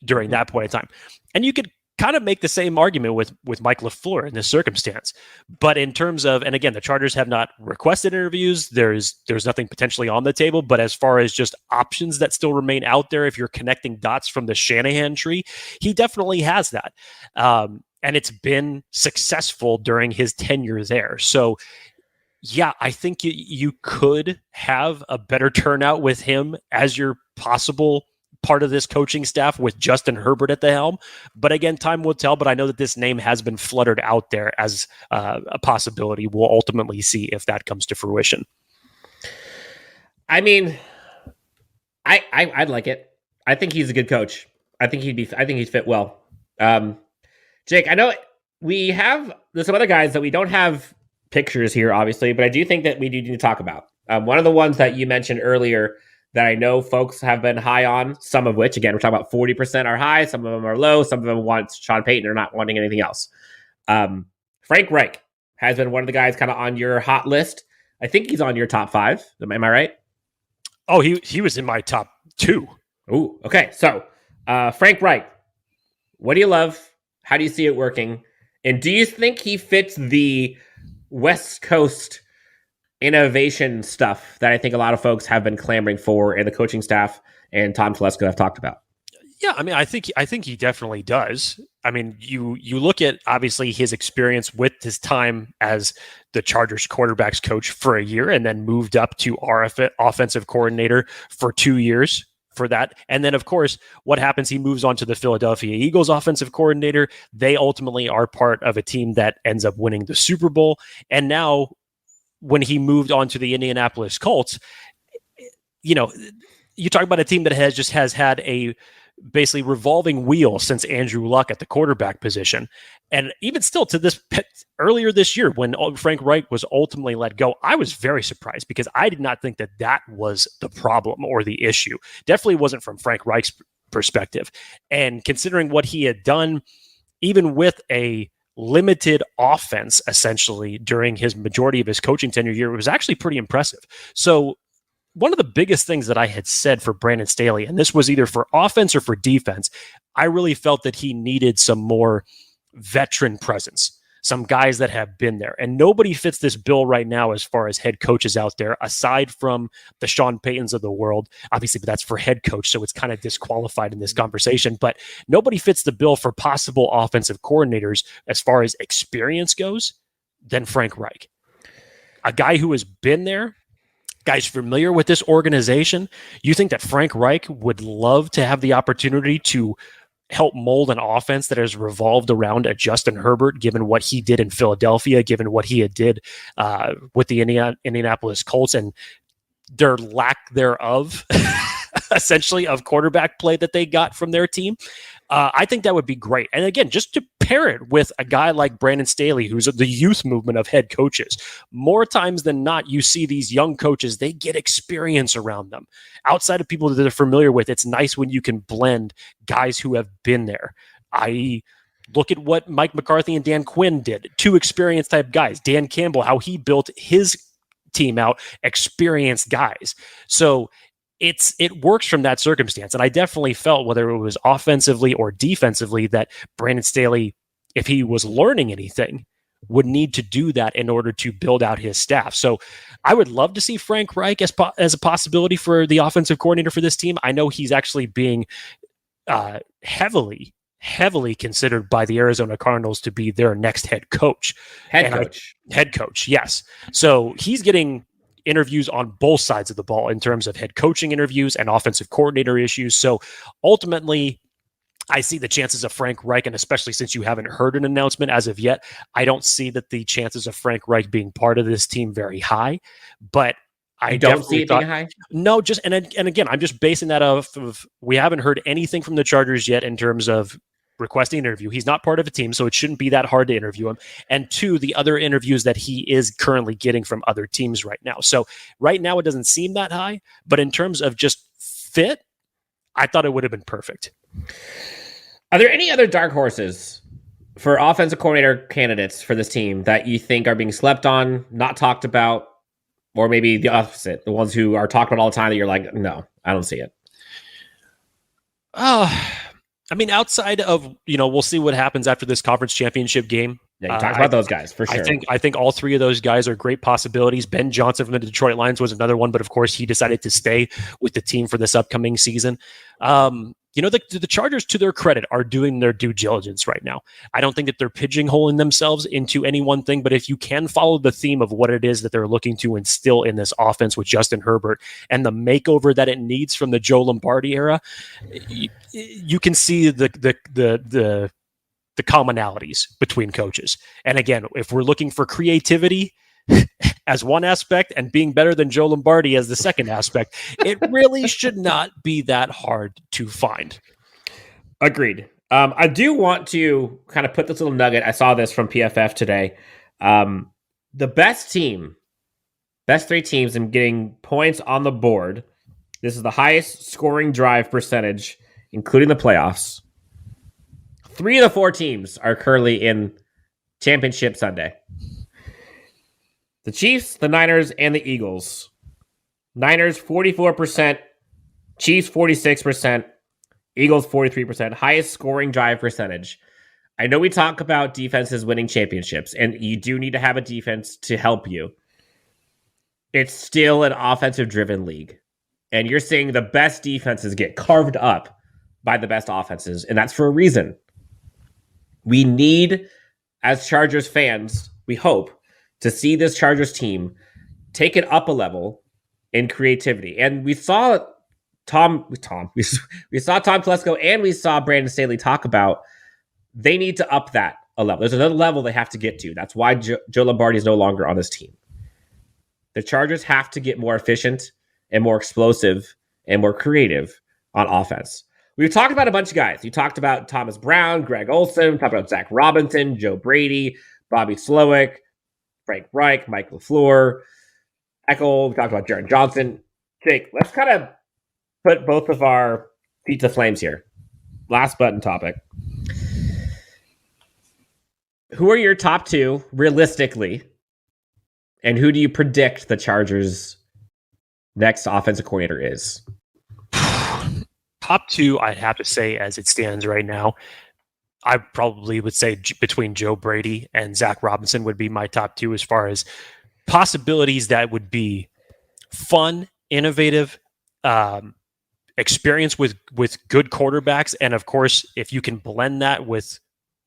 during that point in time. And you could kind of make the same argument with Mike LeFleur in this circumstance. But in terms of, and again, the Chargers have not requested interviews. There's nothing potentially on the table. But as far as just options that still remain out there, if you're connecting dots from the Shanahan tree, he definitely has that. And it's been successful during his tenure there. So yeah, I think you could have a better turnout with him as your possible part of this coaching staff with Justin Herbert at the helm. But again, time will tell. But I know that this name has been fluttered out there as a possibility. We'll ultimately see if that comes to fruition. I mean, I'd like it. I think he's a good coach. I think he'd fit well. Jake, I know there's some other guys that we don't have pictures here, obviously, but I do think that we do need to talk about. One of the ones that you mentioned earlier that I know folks have been high on, some of which, again, we're talking about 40% are high, some of them are low, some of them want Sean Payton or not wanting anything else. Frank Reich has been one of the guys kind of on your hot list. I think he's on your top 5. Am I right? Oh, he was in my top 2. Ooh, okay. So Frank Reich, what do you love? How do you see it working? And do you think he fits the West Coast innovation stuff that I think a lot of folks have been clamoring for, and the coaching staff and Tom Telesco have talked about? Yeah, I mean, I think he definitely does. I mean, you look at obviously his experience with his time as the Chargers quarterbacks coach for a year, and then moved up to our offensive coordinator for 2 years for that. And then, of course, what happens? He moves on to the Philadelphia Eagles offensive coordinator. They ultimately are part of a team that ends up winning the Super Bowl. And now, when he moved on to the Indianapolis Colts, you talk about a team that has had a basically revolving wheel since Andrew Luck at the quarterback position. And even still to this earlier this year, when Frank Reich was ultimately let go, I was very surprised because I did not think that that was the problem or the issue. Definitely wasn't from Frank Reich's perspective. And considering what he had done, even with a limited offense, essentially, during his majority of his coaching tenure year, it was actually pretty impressive. So one of the biggest things that I had said for Brandon Staley, and this was either for offense or for defense, I really felt that he needed some more veteran presence, some guys that have been there. And nobody fits this bill right now as far as head coaches out there, aside from the Sean Paytons of the world. Obviously, but that's for head coach, so it's kind of disqualified in this conversation. But nobody fits the bill for possible offensive coordinators as far as experience goes than Frank Reich. A guy who has been there, guys familiar with this organization. You think that Frank Reich would love to have the opportunity to help mold an offense that has revolved around a Justin Herbert, given what he did in Philadelphia, given what he had did with the Indianapolis Colts and their lack thereof, essentially, of quarterback play that they got from their team. I think that would be great. And again, just to pair it with a guy like Brandon Staley, who's the youth movement of head coaches, more times than not, you see these young coaches, they get experience around them. Outside of people that they're familiar with, it's nice when you can blend guys who have been there, i.e., look at what Mike McCarthy and Dan Quinn did, two experienced type guys. Dan Campbell, how he built his team out, experienced guys. So it works from that circumstance. And I definitely felt, whether it was offensively or defensively, that Brandon Staley, if he was learning anything, would need to do that in order to build out his staff. So I would love to see Frank Reich as a possibility for the offensive coordinator for this team. I know he's actually being heavily considered by the Arizona Cardinals to be their next head coach. Head coach, yes. So he's getting interviews on both sides of the ball in terms of head coaching interviews and offensive coordinator issues. So ultimately, I see the chances of Frank Reich, and especially since you haven't heard an announcement as of yet, I don't see that the chances of Frank Reich being part of this team very high. But I don't see it being high. No, just and again, I'm just basing that off of, we haven't heard anything from the Chargers yet in terms of requesting an interview. He's not part of a team, so it shouldn't be that hard to interview him. And two, the other interviews that he is currently getting from other teams right now. So right now it doesn't seem that high, but in terms of just fit, I thought it would have been perfect. Are there any other dark horses for offensive coordinator candidates for this team that you think are being slept on, not talked about, or maybe the opposite, the ones who are talked about all the time that you're like, no, I don't see it? I mean, outside of, we'll see what happens after this conference championship game. Yeah, you talked about those guys for sure. I think all three of those guys are great possibilities. Ben Johnson from the Detroit Lions was another one, but of course he decided to stay with the team for this upcoming season. The Chargers, to their credit, are doing their due diligence right now. I don't think that they're pigeonholing themselves into any one thing, but if you can follow the theme of what it is that they're looking to instill in this offense with Justin Herbert and the makeover that it needs from the Joe Lombardi era, you can see the commonalities between coaches. And again, if we're looking for creativity as one aspect and being better than Joe Lombardi as the second aspect, it really should not be that hard to find. Agreed. I do want to kind of put this little nugget. I saw this from PFF today. The best three teams in getting points on the board. This is the highest scoring drive percentage, including the playoffs. 3 of the 4 teams are currently in Championship Sunday. The Chiefs, the Niners, and the Eagles. Niners, 44%. Chiefs, 46%. Eagles, 43%. Highest scoring drive percentage. I know we talk about defenses winning championships, and you do need to have a defense to help you. It's still an offensive-driven league. And you're seeing the best defenses get carved up by the best offenses, and that's for a reason. We need, as Chargers fans, we hope, to see this Chargers team take it up a level in creativity. And we saw we saw Tom Telesco and we saw Brandon Staley talk about they need to up that a level. There's another level they have to get to. That's why Joe Lombardi is no longer on this team. The Chargers have to get more efficient and more explosive and more creative on offense. we've talked about a bunch of guys. You talked about Thomas Brown, Greg Olson, talked about Zac Robinson, Joe Brady, Bobby Slowik, Frank Reich, Mike LeFleur, Eckel. We talked about Jerron Johnson. Jake, let's kind of put both of our feet to flames here. Last button topic. Who are your top two, realistically, and who do you predict the Chargers' next offensive coordinator is? Top two, I'd have to say, as it stands right now, I probably would say between Joe Brady and Zac Robinson would be my top two as far as possibilities that would be fun, innovative, experience with good quarterbacks. And of course, if you can blend that with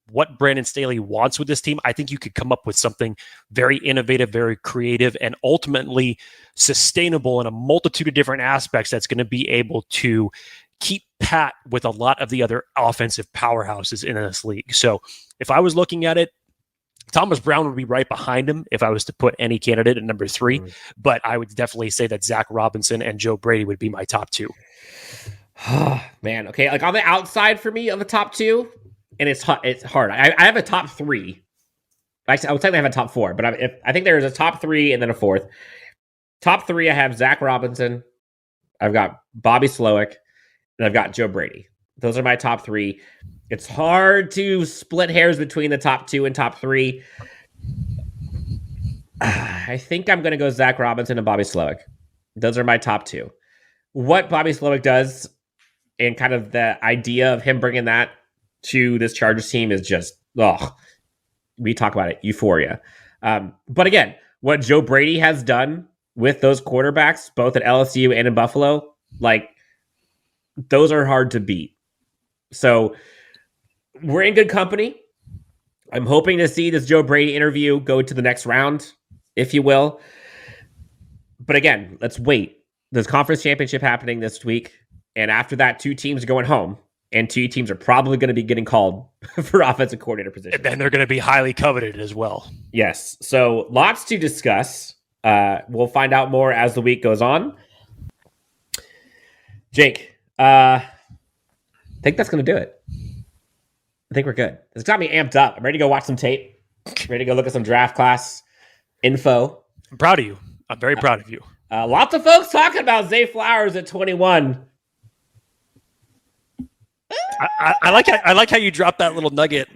what Brandon Staley wants with this team, I think you could come up with something very innovative, very creative, and ultimately sustainable in a multitude of different aspects that's going to be able to keep pat with a lot of the other offensive powerhouses in this league. So if I was looking at it, Thomas Brown would be right behind him if I was to put any candidate at number three, but I would definitely say that Zac Robinson and Joe Brady would be my top two. Man, okay, like on the outside for me of the top two, and it's hard. I have a top three. Actually, I would technically have a top four, but I think there's a top three and then a fourth. Top three, I have Zac Robinson, I've got Bobby Slowik, and I've got Joe Brady. Those are my top three. It's hard to split hairs between the top two and top three. I think I'm going to go Zac Robinson and Bobby Slowik. Those are my top two. What Bobby Slowik does and kind of the idea of him bringing that to this Chargers team is just, we talk about it, euphoria. But again, what Joe Brady has done with those quarterbacks, both at LSU and in Buffalo, like, those are hard to beat. So we're in good company. I'm hoping to see this Joe Brady interview go to the next round, if you will. But again, let's wait. There's conference championship happening this week. And after that, two teams are going home. And two teams are probably going to be getting called for offensive coordinator position. And then they're going to be highly coveted as well. Yes. So lots to discuss. We'll find out more as the week goes on. Jake, I think that's going to do it. I think we're good. It's got me amped up. I'm ready to go watch some tape. Ready to go look at some draft class info. I'm proud of you. I'm very proud of you. Lots of folks talking about Zay Flowers at 21. I like how you dropped that little nugget.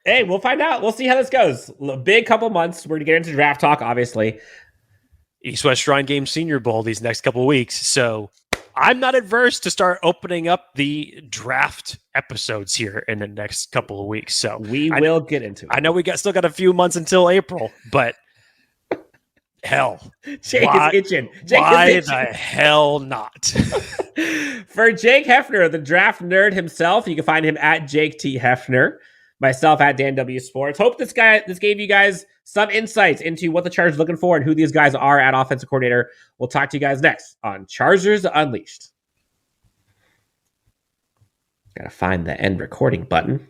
Hey, we'll find out. We'll see how this goes. Big couple months. We're going to get into draft talk, obviously. East West Shrine Game Senior Bowl these next couple of weeks. So I'm not adverse to start opening up the draft episodes here in the next couple of weeks. So we will get into it. I know we still got a few months until April, but hell, Jake is itching. Why the hell not? For Jake Hefner, the draft nerd himself, you can find him at Jake T. Hefner. Myself at Dan W Sports. Hope this gave you guys some insights into what the Chargers are looking for and who these guys are at offensive coordinator. We'll talk to you guys next on Chargers Unleashed. Gotta find the end recording button.